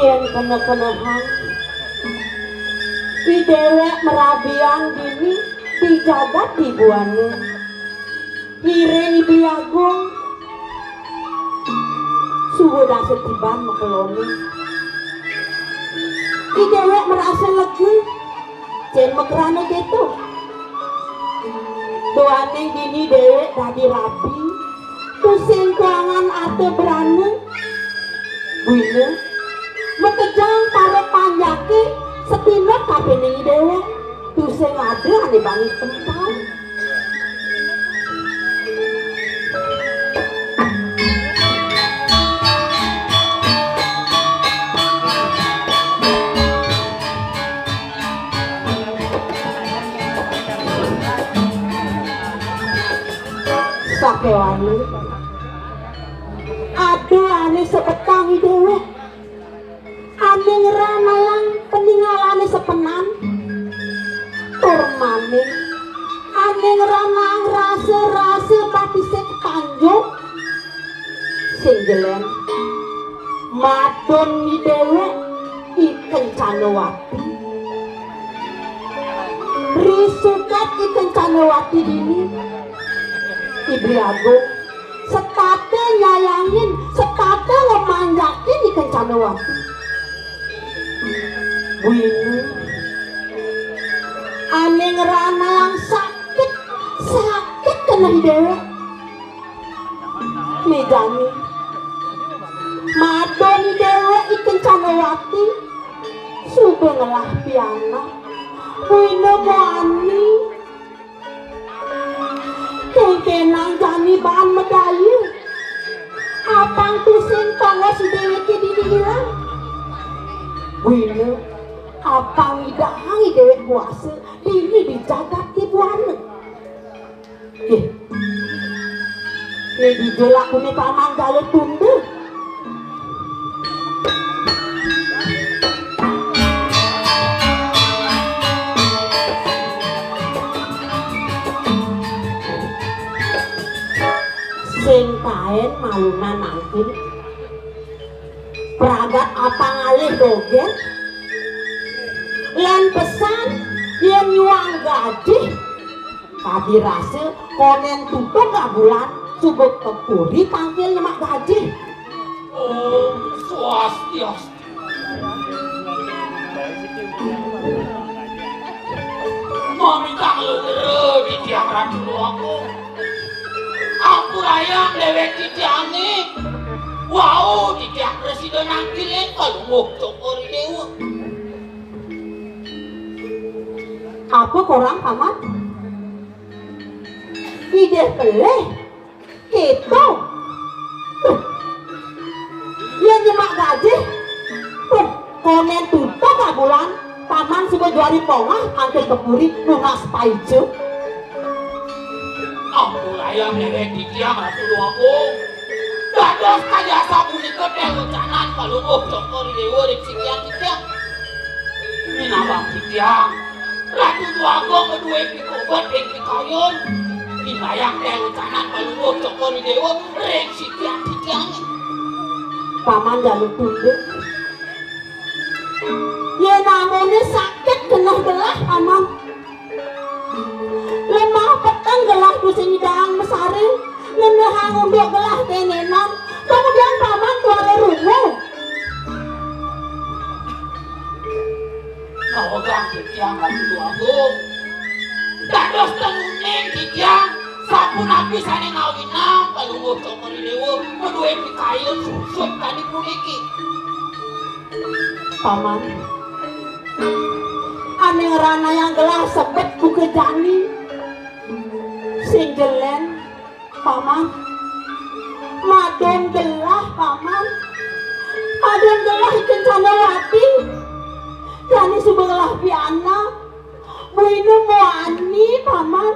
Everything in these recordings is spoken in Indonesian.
yen kena-kenahan di dewek merabian dini dijagat di buana ngiring biagung suhu dah setiban mekeloni di dewek merasa legi jen mekerana gitu doane dini dewek tadi rapi pusing kuangan atau berani buine mekejang para panjaki setindak kabeh ning dewek pusing ada ane bangi tempat sakewani aduh ane sepetang dewek ane ngeramalang peninggalane sepenan turmane ane ngeramang rasa-rasa patisek tanjung singgelen madon ni dewek ikan canowati risukat ikan canowati dini Ibri Agung setate nyayangin setate ngemanjakin ikan canowati buine ane ngerana yang sakit kena dewek mejani madon dewek ikan canowati subuh ngelah piana buine moani kenang jani bahan medali apang pusing tangga si dewek dini hilang buine apang idahangi dewek kuasa ini dijagat di buana ini dijelak ini paman gala tunda sing kain malunan nangkin peragat apa ngalih dogen len pesan yen nyuang gaji tadi rasa konen tutup gak bulan subuk kepuri panggil nyemak gaji swastiastu mami kalau di tiang ratu aku rayang dewek di tiangnya wow di tiang presiden nangkilin kalau mau cokori dewa apa korang paman ide peleh gitu ya nyemak gaji konen tutup gak bulan paman sudah juari pongah angkel kepuri lunas paicu aku rayang dewek di tiang ratu luagung dados kaya sabu ni kedai ucanan kalau mau cokori dewa di tiang ini nabang di tiang ratu luagung kedua pikobat yang pikayun dibayang deh ucanan kalau mau cokori dewa rek si tiang paman jalur tunduk ya namanya sakit gelah-gelah paman lemah petang gelah kusini dahang mesari ngenehang untuk gelah tenenan kemudian paman keluar rumah kau gang di tiang ratu luagung dados tenuneng di tiang sapu nabi sana ngawinang kalau mau cokori dewa kedua pikayun susut kali puniki paman ane ngerana yang gelah sebet buka jani singgelen paman madon gelah paman madon gelah ikan canowati jani subeng gelah piana buinu moani paman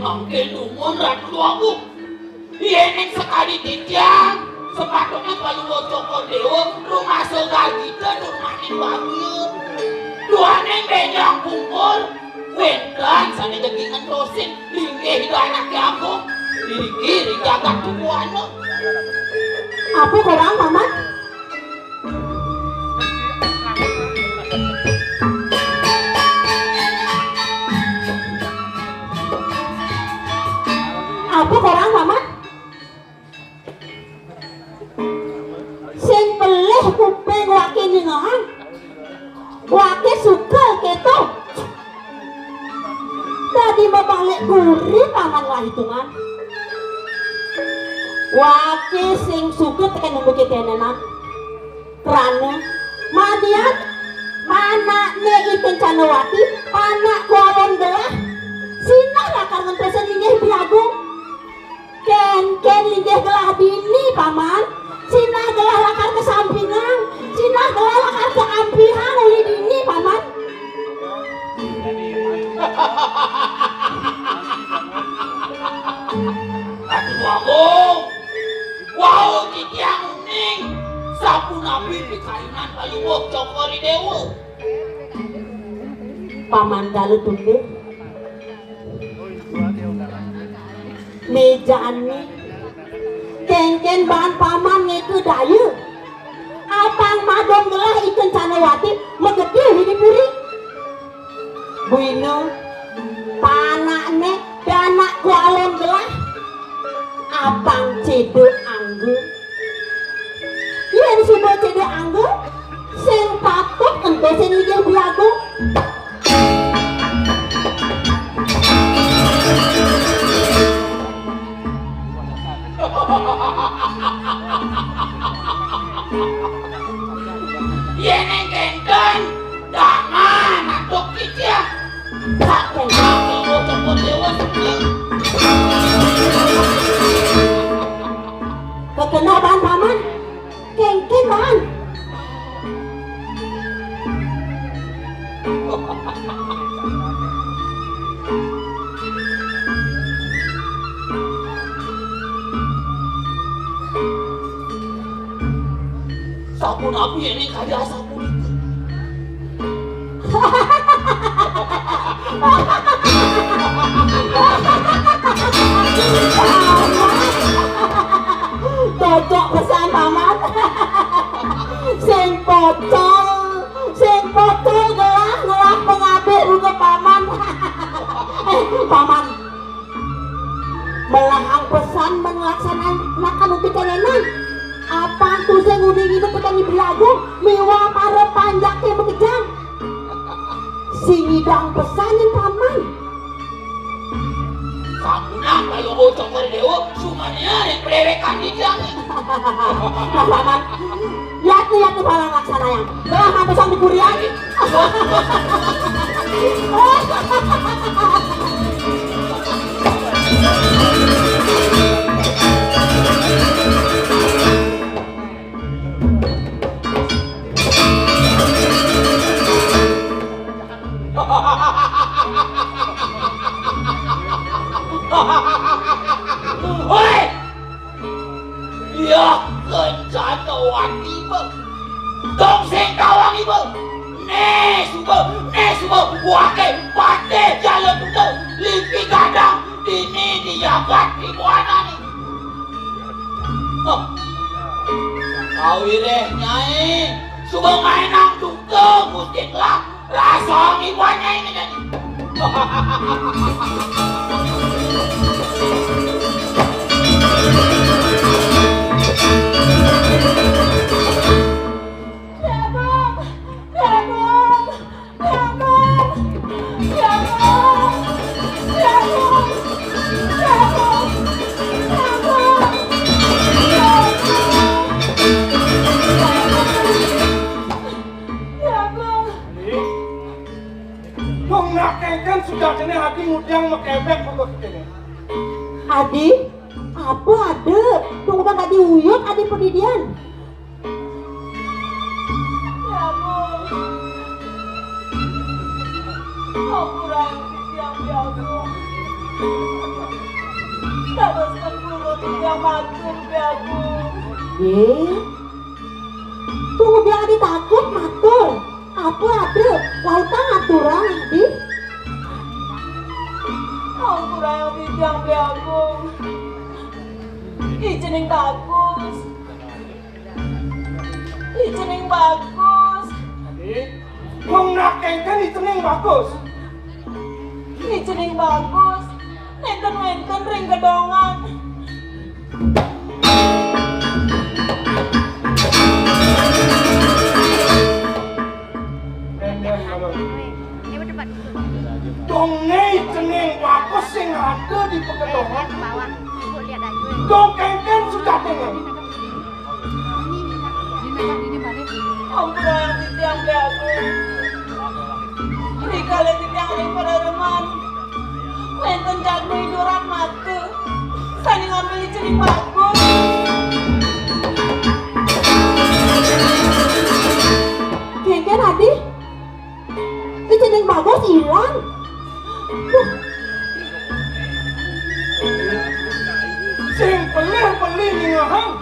angin umur ratu luagung yeneng sekali di tiang sepatutnya kalau mau cokor dewa rumah segagita durmanin bagian duaneng benyang kumpul wendan sana jagingan dosin linggih itu anaknya aku diri jagat tubuhanu Apa kurang paman? Apa kurang paman? Sing pelih kuping wake ningahan. Wake suka keto. Tadi mabalik gurih paman lah hitungan. Wake sing suka tekan nunggu ketenenan. Kerana madian mana ne ikan canawati anak kualon gelah. Sinah lakar ngentesen linggih biagung. Ken linggih gelah bini paman. Sinah gelah lakar kesampingan. Sinah gelah lakar keampihan oleh bini paman. Aduh agung, wow kikiang uning, sapu nabi di kainan kayu wok cokori dewa. Paman dalu tunggu. Mejaan ni, ken bahan paman ngeku dayu. Apang madon gelah ikan canawati megedih di puri. Buino, panakne danak kualon gelah. Apang cedek anggu. Yen sudah cedek anggu, sing patut ente sing linggih biagung. Yeneng kengken, dangan atuk kikiang. Tak kengken kayu cokor dewa sebelah. Kekena bahan paman, kengken bahan. Sapu nabi ini kaya sapu itu. Cocok pesan paman. Sing pocong gelah pengabik ruga paman. Paman melahang pesan melaksanakan uti kenenan. Apaan tuh sing uning itu petani biagung miwa para panjaknya bekejang. Singidang pesanin paman. Sapunang kayu wok cokor dewa, sumanya yang perewekan kikiang. Nah paman, lihat nih palang laksana yang gelah pesan di kurian. Hoi! Ya kencan wati be. Dong sing kawang ibu. Ne suba wake pate jalan betul. Lipi gadang dini dijabat di buana ni. Kau ireh nyai. Suba mainang tunggu musik lah. Rasong ibuannya ini jadi. Kan sudah kena hati mudang mekebek apa kene. Adi, apa ada? Tunggu bang adi uyut, adi pendidian. Ya ampun, kau kurang yang biagung. Tabaskan mulut yang matur biagung. Tunggu biar adi takut matur. Apa ada? Lautan aturan adi. Kau kurang yang biagung. Ijening bagus. Ijening bagus. Adik, wong nakengken icening bagus. Ijening bagus. Nenten-nenten ring gedongan. Donge icening bagus sing ada di pekedongan. Ibu lihat aja. Dong kengken sudah dengar. Ampura yang titiang aku. Dikali titiang ring pada reman. Nenten jatuh iduran mati. Sani ngambil ijening bagus. Kengken Adi, ijening bagus hilang. Sing beli ngahang.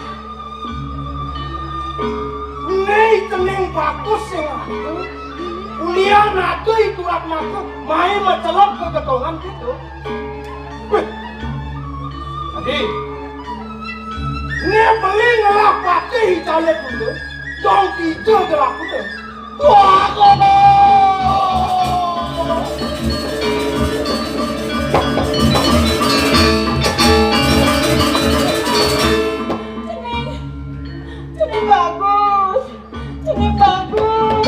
Nei cening bagus sing ada. Kuliah nado itu rak masuk, main mencelok ke gedongan gitu. Wih, Adi, ini beli ngelak pakai hijaunya dulu, dong hijau gelap dulu. Wah, Jening bagus. Jening bagus.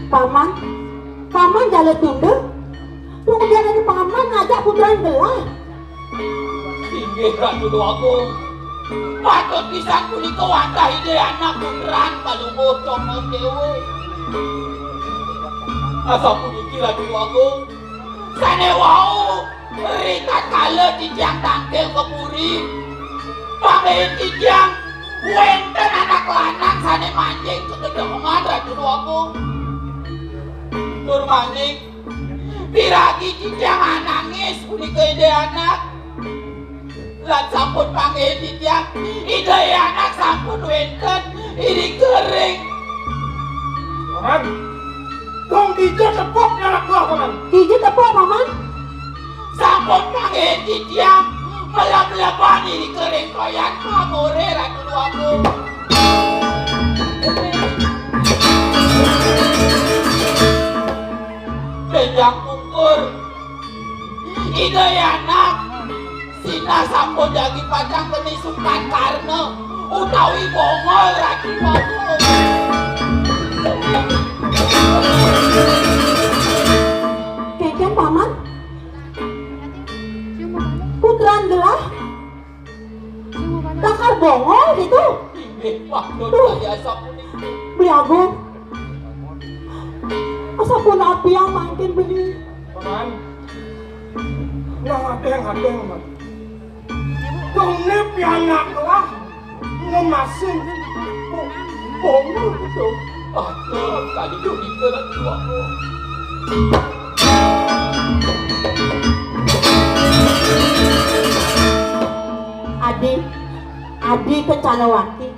Paman jalan tunda. Kemudian ada paman ngajak putaran gelah. Inggih Ratu Agung. Patut bisa punika wantah ide anak beneran kalungguh Congor Dewe. Asa puniki Ratu Agung. Sane wau rikat kala tijang tangkel kepuri. Pamain tijang wenten anak lanang sane manjing ke gedongan Ratu Agung. Tur maning piragi tijang nangis punika ide anak. Lan sampun pangin tijang ide anak sampun wenten iri kering. Paman, dong hijau tepuk ngelak gua paman. Hiji tepuk paman. Sampun pangin tijang melap-lapan iri kering koyan pamore Ratu Agung. Tejang ukur ide anak sina sampun jagi pacang penisukan karena utawi bongol Ratu Agung. Kengken paman. Putaran gelah. Takar bongol gitu. Inggih maklum kaya sapuniki. Beli agung. Asa pun api yang makin beli. Paman, nah ada yang man. Dongnya pianak lah, ngemasin, bongol gitu. Aduh, kali dulu ke Ratu Agung. Adi Kencanawati.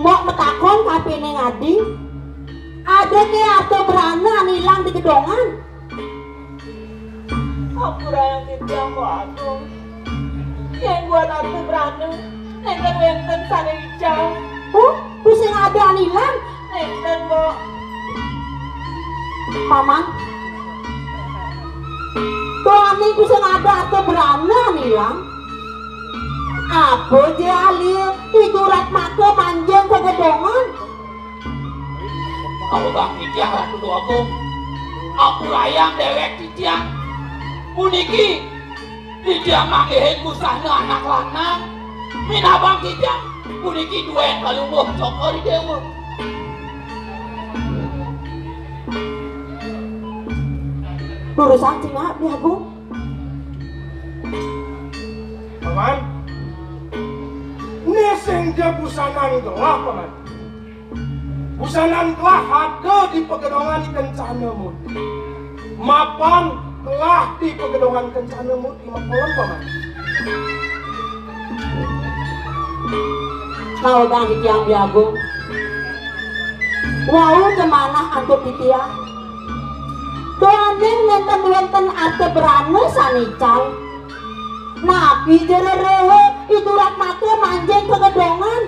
Mau metakon tapi neng Adi. Ada ke atau berana hilang di gedongan. Ampura yang titiang aku. Yang buat aku berani. Nenten-nenten sane hijau. Pusing ada hilang. Nenten bo. Paman. Tuh ani pusing ada atau berana hilang. Apa dia alih itu rat maka panjang ke gedongan. Aku bang titiang Ratu Agung. Aku rayang dewek titiang. Puniki titiang mangihin busana anak lanang. Minabang titiang puniki duen kalungguh Congor Dewe. Urusan cina di agung. Paman, ini senja busanan gelah paman. Busanan gelah ada di pegedongan Kencana Muti. Mapan gelah di pegedongan Kencana Muti Makolan paman. Mau bang di tiang di agung. Wau kemana antuk di tiang? Doaning nenten-nenten ate berane sanical. Nabi jererewe itu Ratmatu manjing ke gedongan.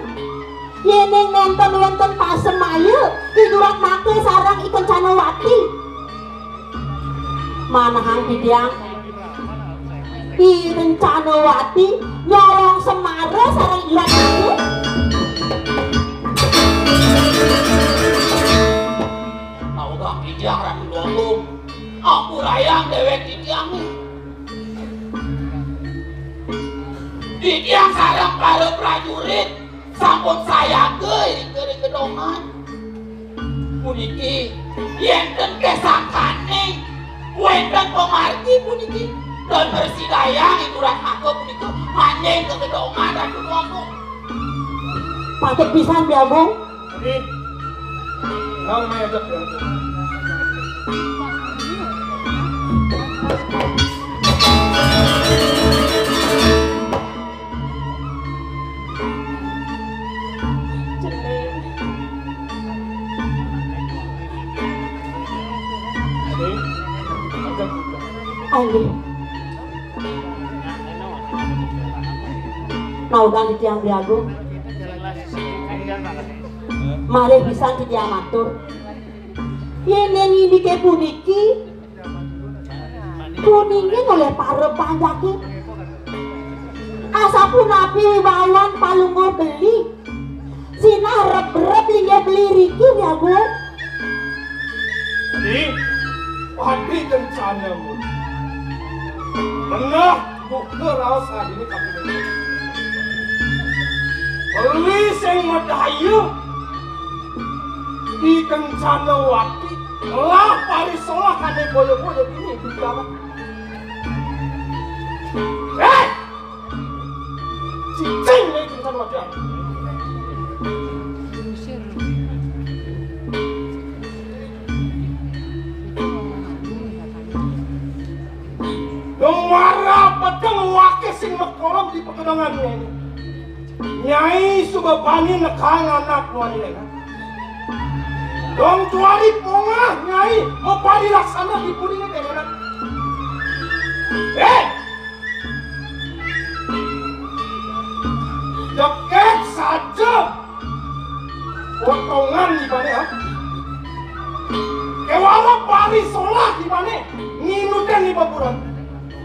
Yeneng nonton wonten Pasemayu itu Ratmatu sarang ikan Canawati. Mana hang Didiang? Ikan Canawati nyolong Semara sarang Ratmatu. Tahu gak Didiang Ratu Luagung? Aku rayang dewek Didiang nih. Didiang sarang para prajurit sampun saya ke gedongan. Puniki yenten kesangkane wenten pemargi puniki dan bersidayang itu Ratmatu puniki manjing ke gedongan Ratu Luagung. Patut pisan biabung. Jadi, kau main ajak dia. Ayo. Naudang Didiang Biagung. Mari bisa Didiang matur. Yeneng ini ke puniki. Kuningin oleh para panjaki. Asapun Nabi Wibawan palungo beli. Sina rep-rep linggih beli riki Biagung. Jadi, pagi kencanamu. Tengah buka raus hari ini kami beli. Beli sing madayu di Kencanawati telah parisolah kane boyo-boyo ini bicara. Cicing nih Kencanawati. Gemara pedang wakil sing mekolong di pekedongannya ini. Nyai subabani nekang anak wanita. Dong juari pongah Nyai mempadi laksana di pudingnya dengan. Jeket saja potongan di mana ya? Kewala pari sholat di mana? Nginudan di baburan.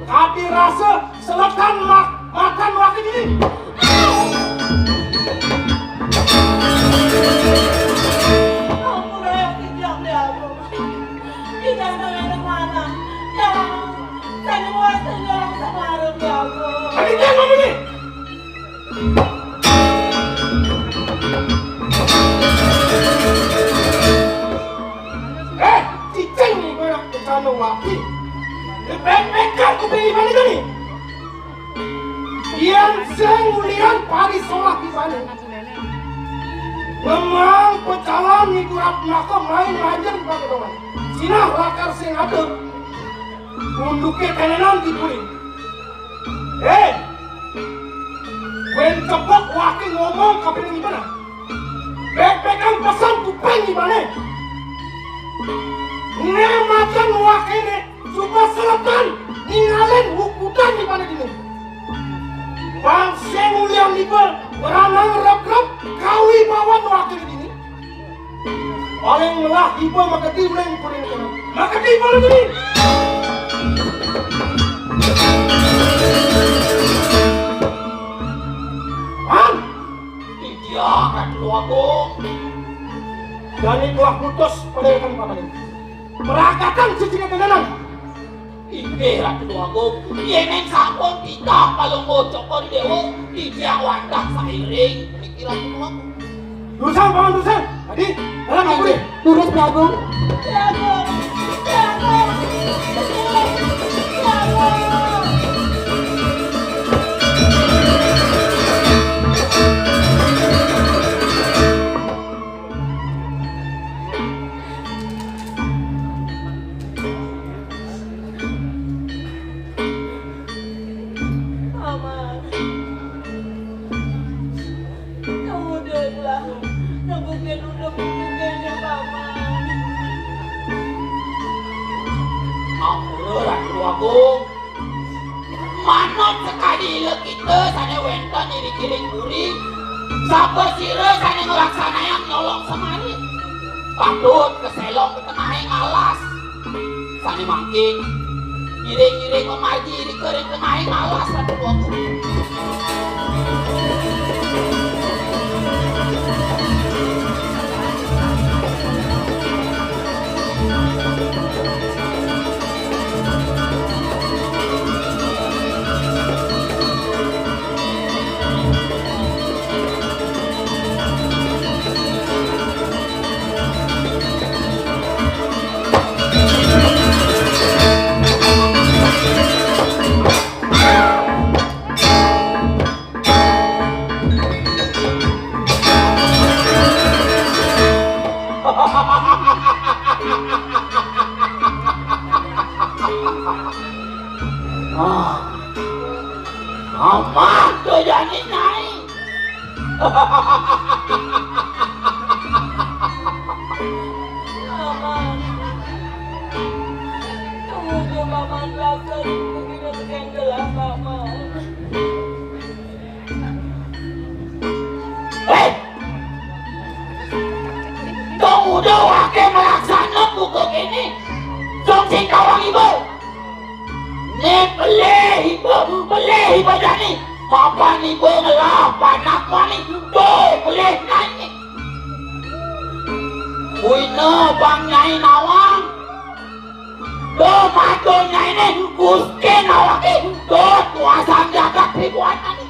Tapi rasa selekan makan wakil ini. Aku rayang Didiang Biagung. Didiang sampai mana? Jangan, saya mau nyolong Semara Biagung. Tadi dia ngomong nih. Cicing nih gue nak kesana wakil. Bek-bekan ku pilih mana tadi? Yang sengulian pari sholat di sana. Memang pecalan ni kurap nako main lanjang pada doang. Cina lakar sing ada. Munduke tenenan di puling. Wen cepok wakil ngomong kapil ni mana? Bek-bekan pesan kupeng di mana? Ngemakan wakil ni. Coba selatan ninggalin hukutan di mana ini. Bang Sengulian Libel beranang rep-rep kawi bawan wakil ini. Paling melah Libel maka diulang kuring kena. Maka Libel ini. Han, Didiang Ratu Luagung. dan telah putus pada ikan paman ini. Meragakan cicinya tenanan. Inggih Ratu Luagung, yeneng sampun kita palunggo Cokor Dewo Didiang wandak sairing puniki Ratu Luagung. Dusan paman dusan. Tadi dalam aku ini. Turus Biagung. Biagung, Biagung, Biagung. manot sekali ile kita sane wenten iring-iring kuring sabar sire sane ngelaksanayang nyolong semari patut keselong ke tengahing alas sane mangkin iring-iring memargi iring kering tengahing alas satu waktu amat tuh jadi naik Paman, tunggu paman belakang begini sekian gelah paman. tong udah wake melaksana buku ini tong sing kawang ibu ne peleh ibu jani papan ibu ngelah panak wani tuh peleh nani Wina bang nyai nawang do mato nyai ne gusti nawaki do tuasan jagat ribuan ani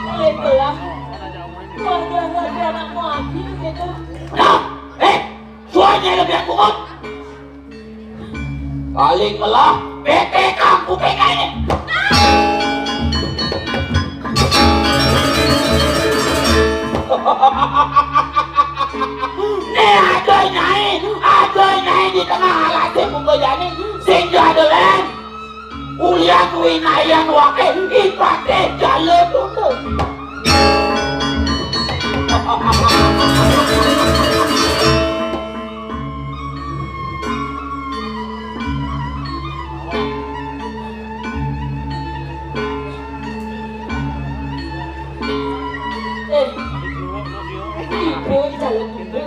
Baiklah, warga lagi anakmu lagi gitu. nah suanya lebih aku mau paling melah PT kampung pengen ini ada nyai di tengah alat muka jani sing jadelan ulian winayan wake ipate jale tunduk Ibu jalan dulu.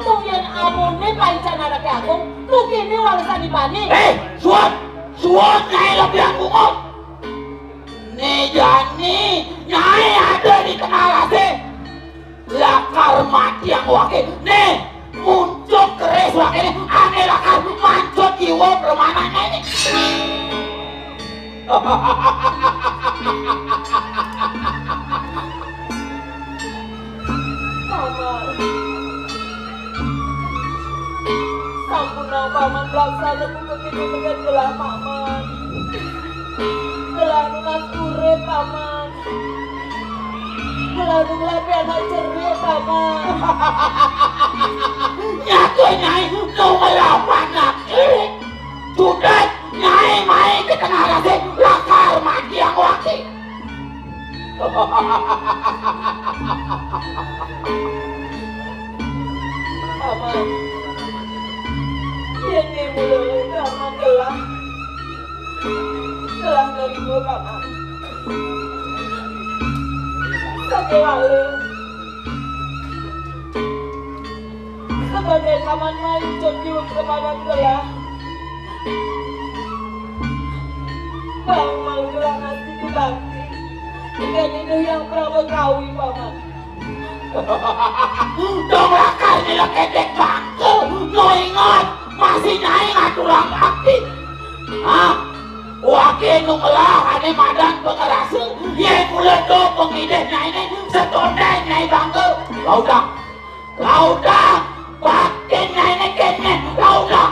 Tungguin amune pancen anak aku. Lu kini warisan ibani. suat nyai lebih aku mau nih jani nyai ada di tengah lase lakar mati yang wake nih muncul keres wake nih aneh lakar mancut jiwa permananya ini Paman. Sampun paman pelaksana buku kini dengan gelah paman. Gelah nunas urip paman. Gelah nulapi anak ceria paman. nyatu nyai nu melawan nak sudah nyai main ke tengah lase lakar mati yang wake Paman. Ini mulai paman gelah. Gelah dari ibu paman. Tapi lalu sebagai paman mancun di kepada gelah. Bang mau gelah ngasih dibakti. Dengan itu yang Prabu kawi paman. dong lakar nila kedek bangku no ingat masih nyai ngatulang bakti wake nu melah ane madan pengerasa ye mula do pengideh nyai ne setondai nyai bangku laudah bakin nyai ne kene laudah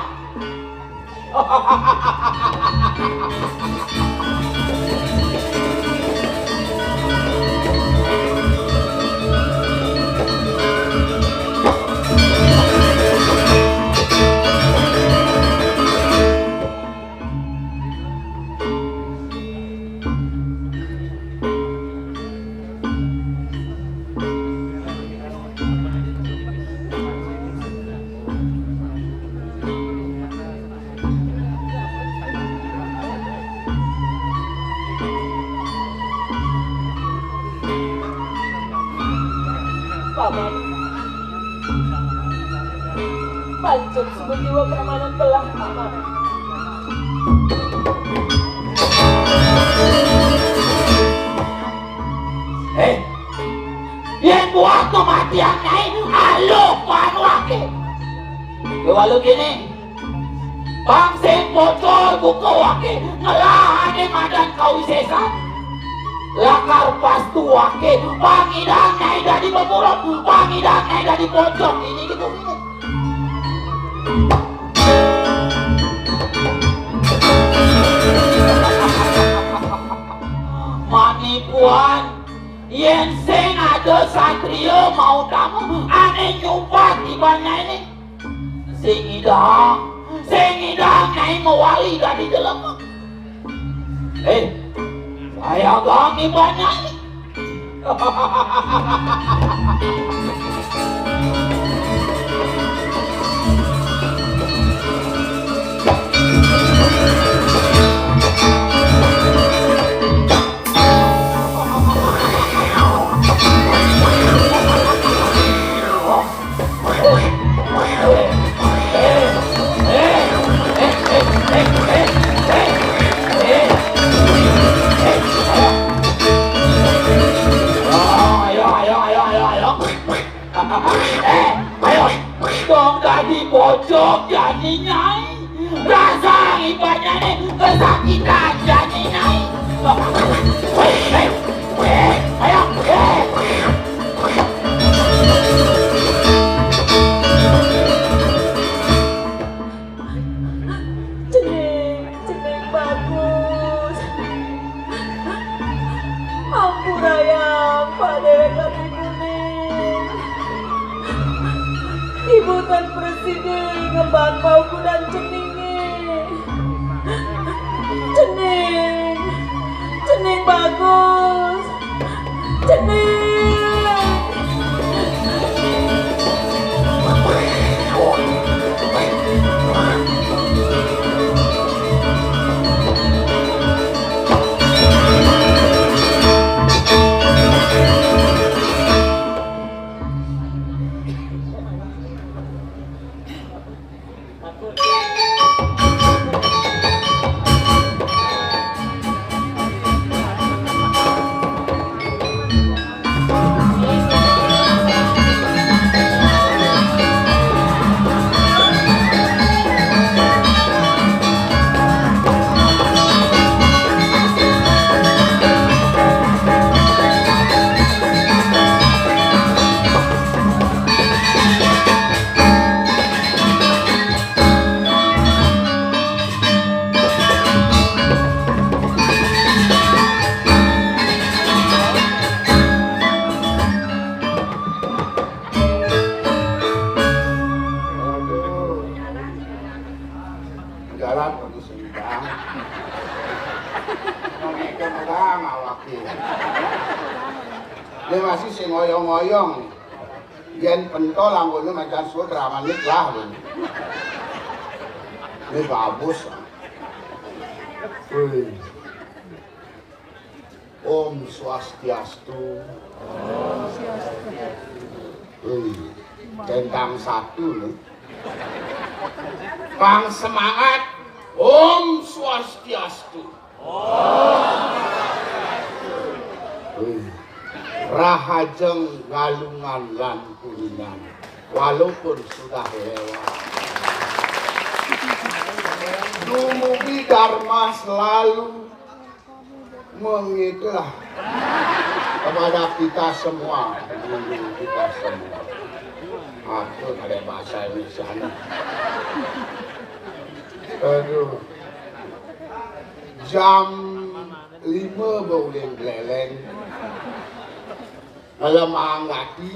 pancen sebujiwa permanen belah aman. Yen buat kematian Nyai aluk panu ake. Kewalu gini, bangsa bocor buku wake ngelahane madan kau sesan. Lakar pastu wake pangidang Nyai dari pemurut, pangidang Nyai dari pojok ini gitu. Manipuan, yen sing ada satria mau tamu aneh nyumpat di banyak ini. Sing idang Nyai mewali dari dalam. Saya gangi banyak ini. Dong tadi pojok jadi Nyai, rasa ibadahnya nih kesakitan jadi Nyai. Ayo, Cening bagus. Ampurayang Pak Dewek Kati Kuning. Ibu Tan Presiden ngebang pauku dan Cening bagus. Cening. Dia masih sing ngoyong-ngoyong. Yen pentol anggone macam sudra manik lah. Ini bagus. Om Swastiastu. Centang satu nih. Bang semangat. Om Swastiastu. Rahajeng Galungan lan Kuningan walaupun sudah lewat. Dumugi Dharma selalu mengiklah kepada kita semua. Kita semua. Aku ada bahasa Indonesia. Aduh. Jam 5 bauling leleng. Malam anggati,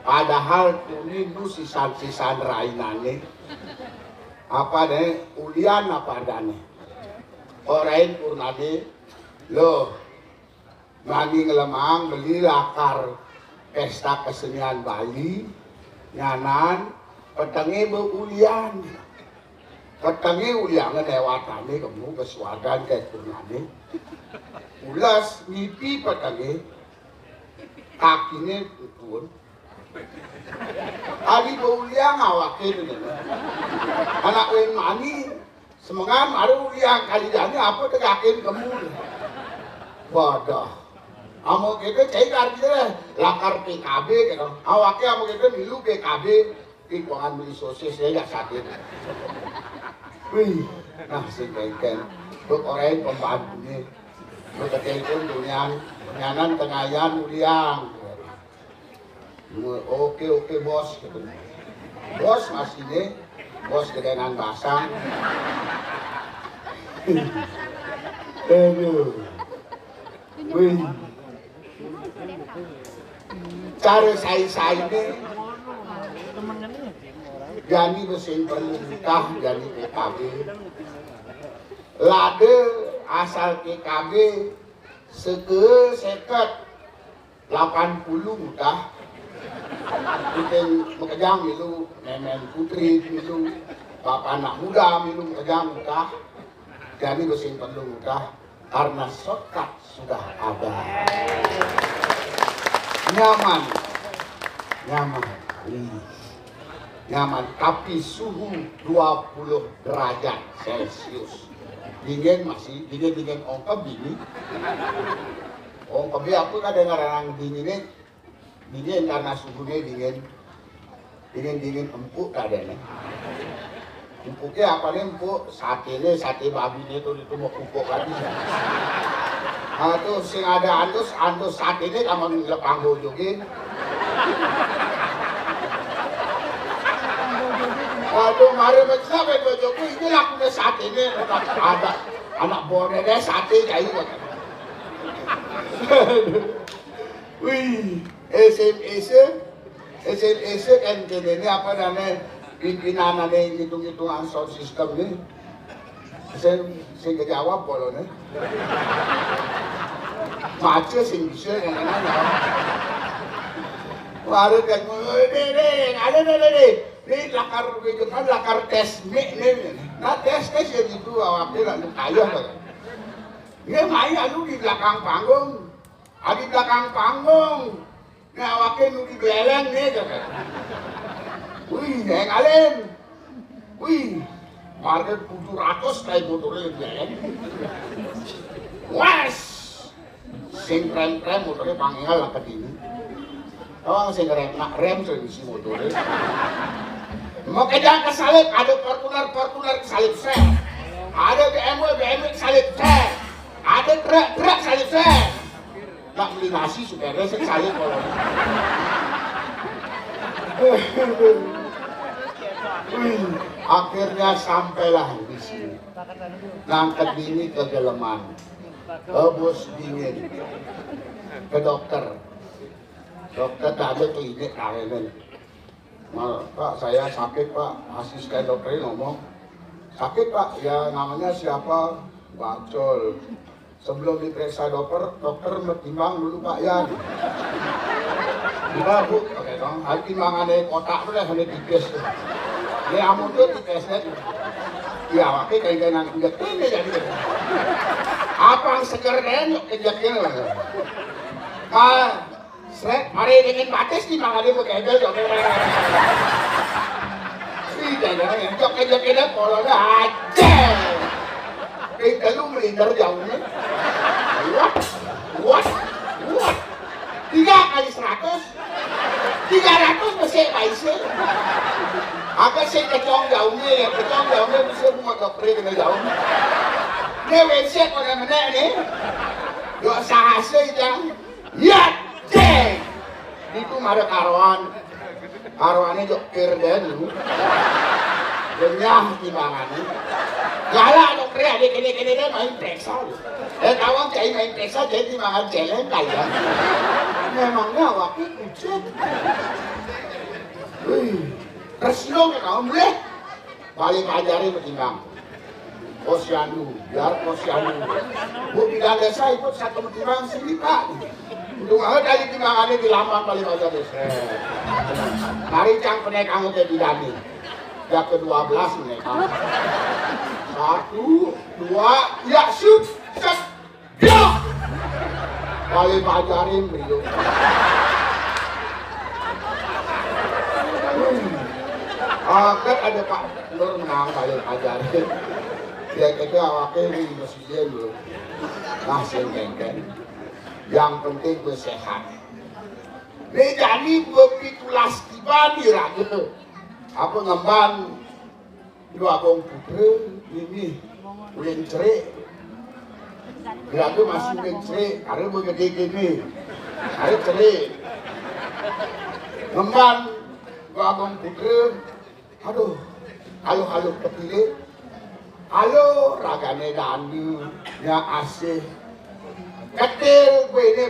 padahal tunindu sisan-sisan rainane. Apa deh, ulian apa dane? Orain purnade, loh, mandi ngelemang beli lakar pesta kesenian Bali, nyanan, petenge beulian. Petenge ulian lewatane kamu kesuadan kayak purnade. Ulas ngipi petenge. Kakinya turun. Adi baulia ngawakin ini. Anak wen mani semengan aduh yang kali jani apa tegakin kamu. Bodoh. Amo kita cekar kita lakar PKB gitu. Awaknya amo kita milu PKB ikuan beli sosis ya sakit. Wih, nah si kengken, buk orang pembantu nih, buk telepon dunyan tengayan uliang. Oke bos, gitu. Bos masih nih, bos kedengan basang. Aduh, wih, cara saya nih. Jani mesin pemerintah, jani PKB. Lade asal PKB seket 80 mudah. Kita mekejang milu nenek putri milu bapak anak muda milu mekejang mudah. Jani mesin perlu mudah karena shortcut sudah ada. Nyaman. Nyaman, tapi suhu 20 derajat Celcius. Dingin masih, dingin ongkep dingin. Ongkep aku kadang-kadang dingin karena suhunya dingin empuk kadang. Empuknya apa nih empuk? Sate babi itu mau empuk lagi. Nah tuh sing ada antus sate ini kamu lepang bojogin. Waduh, mari sampai bojoku ini lakunya saat ini ada anak boneknya sate kayak gitu. Wih, SMS kan ini apa namanya pimpinannya hitung-hitungan sound system ini. Saya kejawab kalau nih. Macet sing bisa yang nanya. Waduh kan, ada. Ini lakar tes nih. Nah tes ya gitu awaknya lalu kaya kan. Dia main lalu di belakang panggung. Di belakang panggung. Nah awaknya nu di beleleng nih kan. Wih, yang kalian. Wih, harga 700 kayak motornya di beleleng. Wes, sing krem motornya panggal lah ke sini. Awang sing rem servis motornya. Mau kejang kesalip, ada Fortuner kesalip sel. Ada BMW kesalip sel. Ada truk kesalip sel. Nak beli nasi supaya resek kesalip kalau. Akhirnya sampailah di sini. Ngangkat dini ke Geleman. Bos dingin. Ke dokter. Dokter tak ada klinik karenan. Pak saya sakit pak, asisten dokternya ngomong sakit pak, ya namanya siapa? Bacol. Sebelum diperiksa dokter menimbang dulu pak ya. Gimana bu? Oke dong, hari timbangannya kotak tuh lah, hanya tipis. Ini amun tuh tipesnya. Ya wakil kayak nang injekin ya jadi. Apa yang seger kan yuk injekin lah. Srek, mari dingin batis di mana dia berkedel jok. Sih, jangan jok-joknya polanya aja. Kita lu melindar jauhnya. What? 3 kali 100. 300 masih kaisir. Agak sih kecong jauhnya bisa buat dokter dengan jauhnya. Ini WC kok namanya nih. Yuk sahase itu. Ya. Cek! Itu ada karuannya jokir dan lu genyah timbangannya galak dokter adik kene dia main periksa kawan cai main periksa jadi timbangan celeng kaya memangnya wakil kucet resino ke kawan boleh balik ajari bertimbang posyandu bu bilang desa ikut satu bertimbang sini pak untuk dari timbangannya di lambang balik aja desa. Mari cang penaik kamu ke bidani. Yang ke-12 nih kamu. 1, 2, ya shoot, set, ya. Balik ajarin beliau. Kan ada Pak Nur menang balik ajar. Dia kata awaknya ini presiden loh. Ngasih kengken. Yang penting bersehat. Ini jadi begitu tiba di raga. Apa ngemban dua abang putra ini ulen cerik. Raga masih ulen cerik. Karena begede gini. Karena cerik. Ngemban dua abang putra. Aduh, halo ketilik. Halo ragane dandu yang asih. Ketil gue ini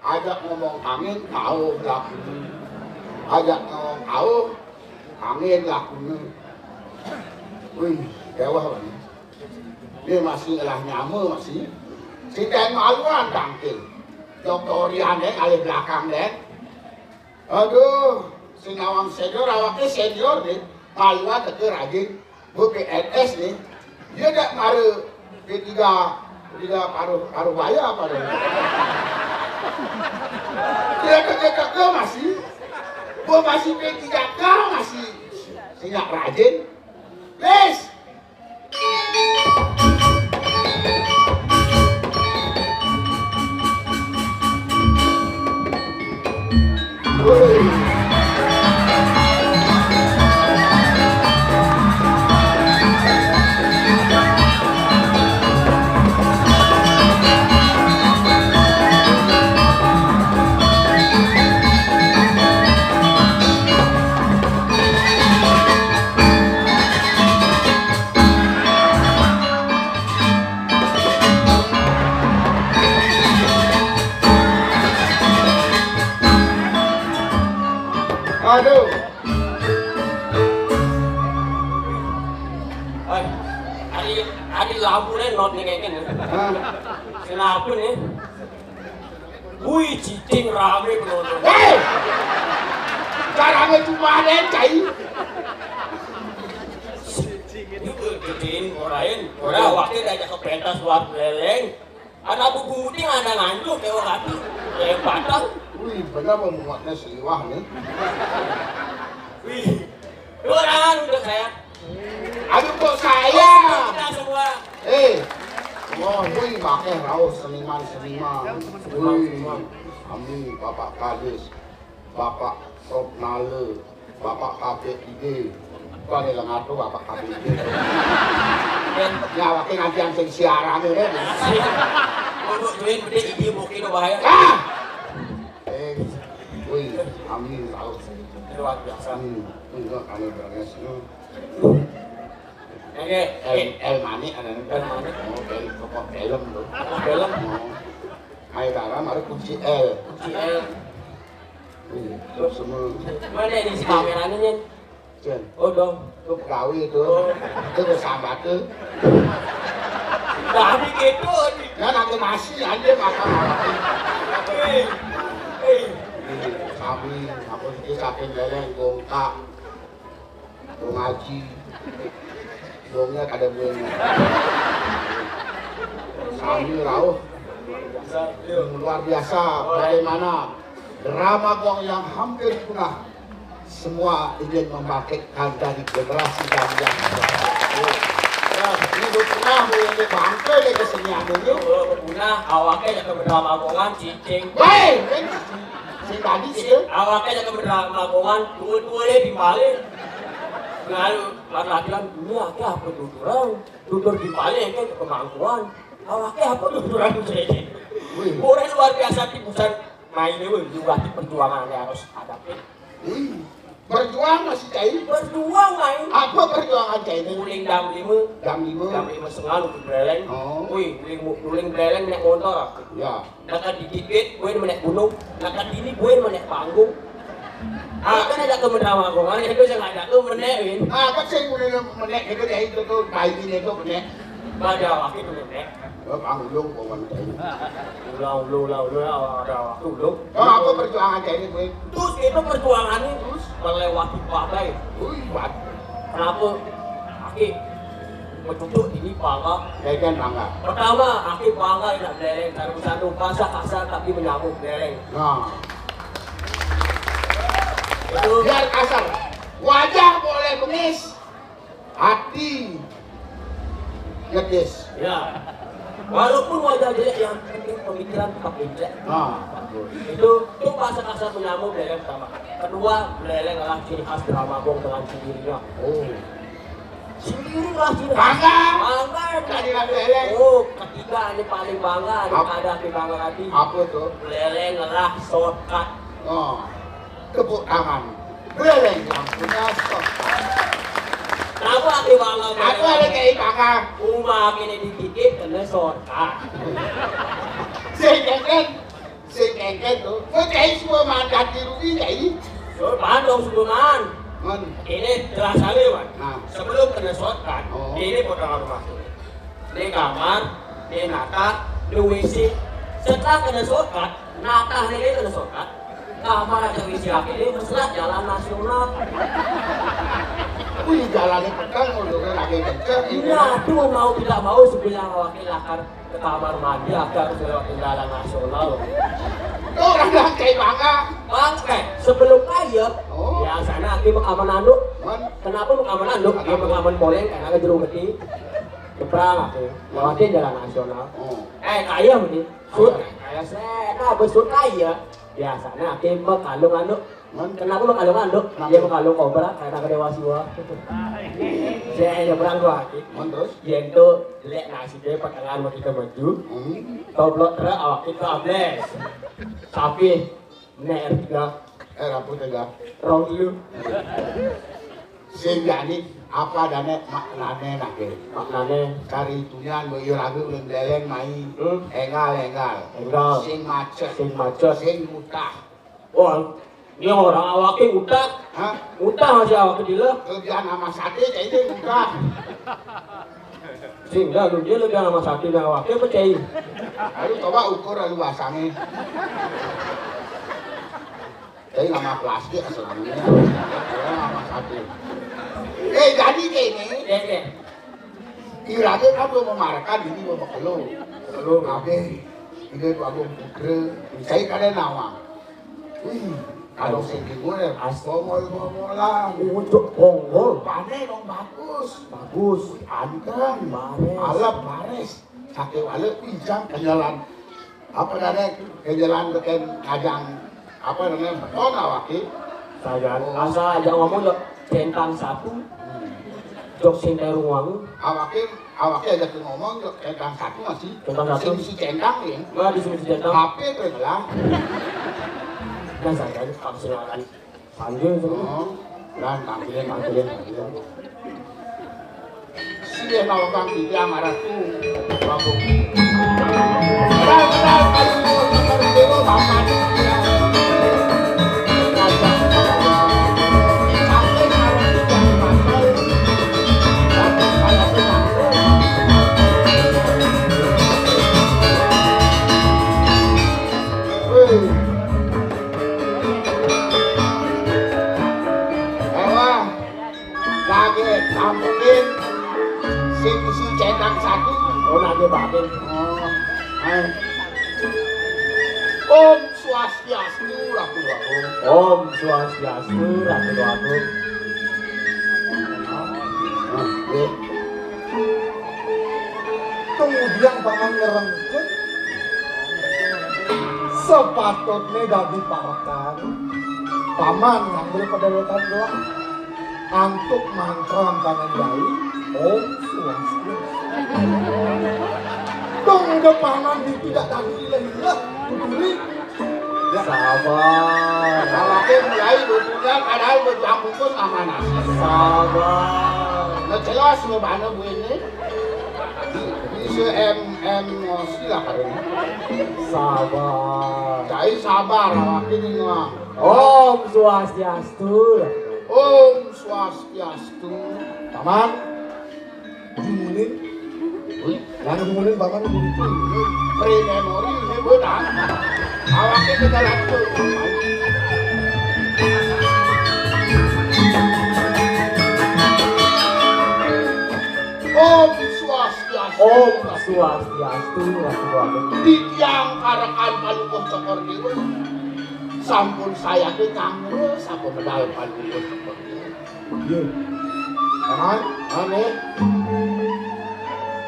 ajak ngomong angin kau laku. Ajak ngomong kau angin laku. Wih, dewa ini. Dia masih ngelah nyama masih. Si Den maluan tangkil. Doktorian deh kali belakang deh. Aduh, si Nawang senior awaknya senior deh. Maluan teke rajin. Gue PNS nih. Dia tak maru P3 paruh bayar apa dong? Dia kerja masih, gua masih P3K masih sinyak rajin, les. Aduh. Hari lampunya not nih kayak gini. Kenapa nih? Wih, cicing rame penonton. Hei! Caranya cuma ada yang cair. Itu cicing orang waktu diajak ke pentas buat leleng. Ada buku muting ada nganjuk kayak orang itu. Kayak batang. Wih, benar membuatnya seliwah nih. Wih, orang udah saya. Aduh kok saya. Kita semua. Wah, wih, pakai raus seniman. Wih, kami Bapak Kadis, Bapak Prof Nale, Bapak KPID. Bukan yang ngatu Bapak KPID. Nyawaknya nanti yang siaran ini. Untuk duit gede ini mungkin bahaya. Wih, amin raus. Luar biasa. Enggak, kami beres. El mani ada nih. El mani. Oh, pokok film loh. Film. Ayo garam ada kunci L. Terus semua. Mana ini si kameranya nih? Jen. Oh dong. Itu pegawai itu. Itu bersahabat tuh. Tapi gitu. Ya nanti nasi aja makan makan. Kami, aku sih saking leleng gongkak, ngaji, gongnya kada bunyi. Kami rauh, luar biasa. Bagaimana drama gong yang hampir punah, semua ingin membangkitkan dari generasi yang ini punah mulai bangkai dari kesenian itu. Punah awaknya jangan berdrama gongan cicing. Baik. Si tadi itu awaknya jangan berdrama gongan dua-dua di balik. Lalu latihan dunia akeh apa dudur di balik kan kemampuan. Awaknya apa duduran cicing. Orang luar biasa tipusan mainnya juga di perjuangannya harus hadapi. Berjuang masih cair. Berjuang main. Apa perjuangan cair ini? Uling jam 5. Jam 5 setengah lu beleng. Oh. Wih, uling beleng naik motor. Ya. Dekat dikit, gue naik gunung. Dekat ini gue naik panggung. Kan ada kemendrama gue, kan itu saya ada tuh menekin. Kan saya mulai menek itu dari itu tuh bayi ini tuh menek. Ada waktu itu menek. Panggung pokoknya cair. Ulang, ada waktu ulung. Apa perjuangan cair ini? Terus itu perjuangannya terus melewati badai. Wih, buat. Kenapa? Aki mencucuk ini bangga. Kan bangga. Pertama, Aki bangga tidak beleng. Satu kasar tapi menyambut beleng. Nah. Itu Biar kasar. Wajah boleh kumis. Hati. Ngedes. Ya. Walaupun wajah jelek yang penting pemikiran tetap injek. Nah, Itu kasar-kasar penyamu beleleng pertama. Kedua, beleleng adalah ciri khas drama gong dengan sendirinya. oh. Sendiri lah ciri khas. Bangga. Bangga. Tadi lah beleleng. Oh, ketiga ini paling bangga. Ini Apa? ada bangga lagi. Apa tuh? Beleleng adalah shortcut. Oh. Tepuk tangan. Beleleng yang punya stok. Kenapa aku bangga? Aku ada kayak bangga. Umah ini dikit kena shortcut. Sengkengken tuh. Kok kayak semua mandat di rugi jadi? Shortcut dong sebelumnya. Man. Ini jelas sekali, Wan. Nah. Sebelum kena shortcut, Oh. ini potongan rumah. Di kamar, di nata, di WC. Setelah kena shortcut, nata ini kena shortcut. Kamar ada WC lagi, ini mesra jalan nasional. Wih, jalannya petang, udah lagi kenceng. Iya, tuh mau tidak mau sebilang wakil akan ke kamar mandi agar melewati jalan nasional. Tuh orang kayak bangga. Bangke, sebelum kaya, Oh. biasanya aku mengaman anduk. Man. Kenapa mengaman anduk? Dia mengaman boleng karena ke jeruk gede. Keprang aku, lewatin jalan nasional. Oh. Kaya begini, sud, kaya sena, besut kaya. Biasanya aku mengalung anduk. Man. Kenapa mengalung anduk? Dia mengalung kobra karena kedewa siwa. Saya nyebrang dua kaki. Man terus? Yang itu jelek nasi dia pertengahan mau kita maju. Toblok truk awak kita ables. Sapi, ner tiga, Rambut tegak. rong dulu. Sing jadi apa dane maknane nake. Maknanya, Cari itunya boyo lagu beleleng main. Engal. Engal. Sing macet. sing macet. Sing utah. Wah, ini orang awaknya utah. Hah? Utah masih awaknya dila. Kerjaan sama sate kayaknya utah. Sehingga lu dia lebih sama sakit dan awaknya percaya. Lalu coba ukur lalu basangnya. Jadi nama plastik sebenarnya. Nama sate. Jadi ini. Oke. Kira-kira kamu memarahkan ini bapak lo. Lu Oke. Ini bagus putra. Saya kadang nawang. Wih. Kalau sedih gue, ngomol lah. untuk bonggol. Pane dong bagus. Bagus. Anteng. Bares. Alap bares. Sakit wale pinjam ke jalan. Apa namanya? Ke jalan ke ngajang. Apa namanya? Beton awaki. Saya asal aja ngomong jok centang satu. Jok senter ruang. Awaki aja tuh ngomong centang satu masih. Centang satu. Si centang ya. Nggak disuruh centang. HP tuh lah. Nah saya kalau silakan panggil semua. Oh. Dan tampilin. Sih nawang dia marah tuh. Bagus. Benar kalau dulu bapak dia. Sampai kalau kita dipanggil. Tapi saya tenang. Lagi tampungin si cetak satu. Oh nanti batin. Om Swastiastu Ratulaku. Om Swastiastu Ratulaku. Kemudian paman ngerengkut sepatutnya dadi parakan paman yang berpedalutan gelang antuk mangkram tangan jai Om Swastiastu. Dong udah paman di tidak tadi lelah kuduri. Sabar. Kalau mulai butuhnya padahal berjuang bungkus amanah. Sabar. Nah jelas ngebana bu ini. Bisa emosi lah karena. Sabar. Cai sabar awak ini ngomong. Om Swastiastu. Om Swastiastu. Paman jumulin yang jumulin paman begitu. Pre-memori ini benar. Awaknya ke jalan itu. Om Swastiastu. Om Swastiastu Ratulaku. Di tiang karakan palukuh cokor itu. Sampun saya ke ngangre sampun medal palukuh cokor itu. Iya. Paman, Aneh.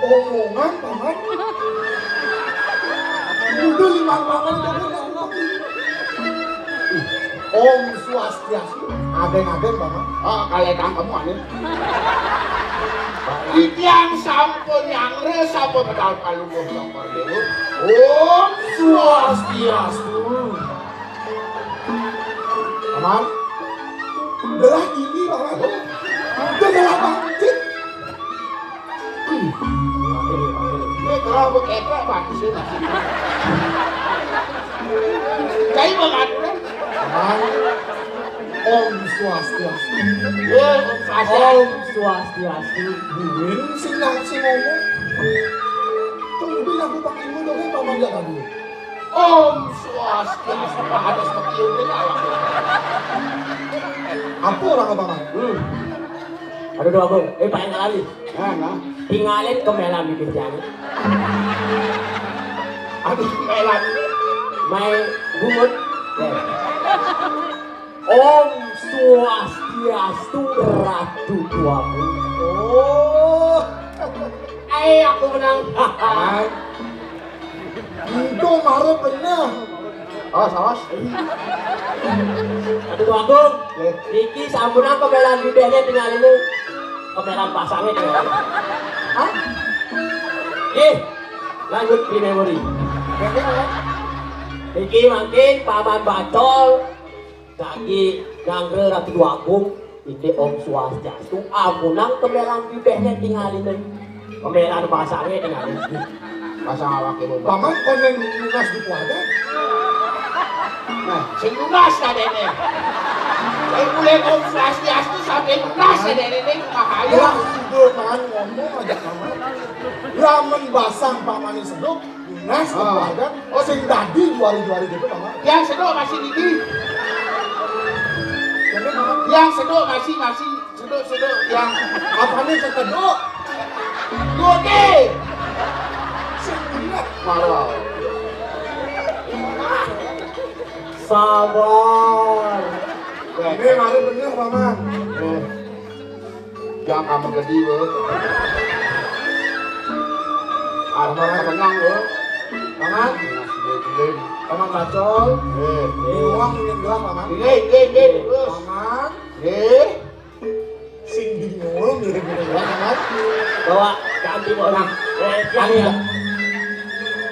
omongan paman. Udah lima paman Om Swastiastu, aden-aden paman. Ah, kalian kamu aneh. Ikian sampun yang sampun medal kalungguh dokter dewu. Om Swastiastu. Paman, belah ini paman. Udah belah bangkit. Ini kalau beketra bagus ya. Jadi mengatur. Paman, Om Swastiastu. Ya, Om Swastiastu. Om Swastiastu. Buin sing ngomong. Tunggu aku pakai ilmu dong paman gak tadi. Om Swastiastu. Ada seperti ini awak. Apa orang apa paman? Aduh doa bang, paling kali. Nah, Tinggalin kemelan di kerjaan. aduh melan. Main bungut. Om Swastiastu Ratu Tuamu. Oh, Aku menang. paman. Itu marah bener. Awas. Aduh doa bang, Niki sambunan kemelan bibirnya tinggalin lu. Kemelan pasangnya tinggalin. Hah? Lanjut di memori. Kayaknya paman. Niki makin paman bacol. Kaki gangre Ratu Agung. Ini Om Swastiastu. Ampunang kemelan bibirnya tinggalin lu. Kemelan pasangnya tinggalin. Pasang awak ibu. Paman konen lunas di keluarga. Nah, sing lunas ada ini. Saya boleh Om Swastiastu sampai lunas ada ini bahaya. Ya, itu paman ngomong aja paman. Ramen basang paman seduk, lunas di keluarga. Oh, sing tadi juari-juari gitu paman. Yang sedok masih gigi. Jadi paman, Yang sedok masih sedok yang apa nih sekedok? gede. Sing ingat. Marah. Sabar. Ini mari bener paman. Yang kamu gede loh. Arman menang loh. Paman, paman bacol. Ini uang ingin gerak paman. Ini terus. Paman, sing bingung mirip-mirip gerak paman. Bawa ganti orang. Ganti ya.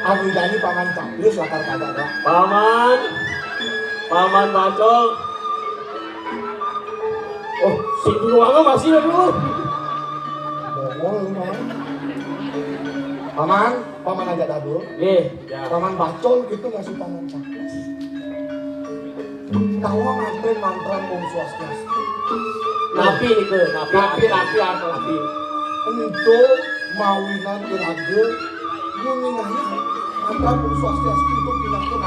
Aku jadi paman capres latar kagak dah. Paman bacol. Oh, si Duwanga masih ada dulu. Mongol lu paman. Paman aja dadu. Ya. Paman bacol gitu ngasih paman capres. Tawa nganterin mantra Om Swastiastu. Napi nih ke, napi apa? Napi. Untuk mawinan iraga, nguningahnya mantra Om Swastiastu untuk bilang ke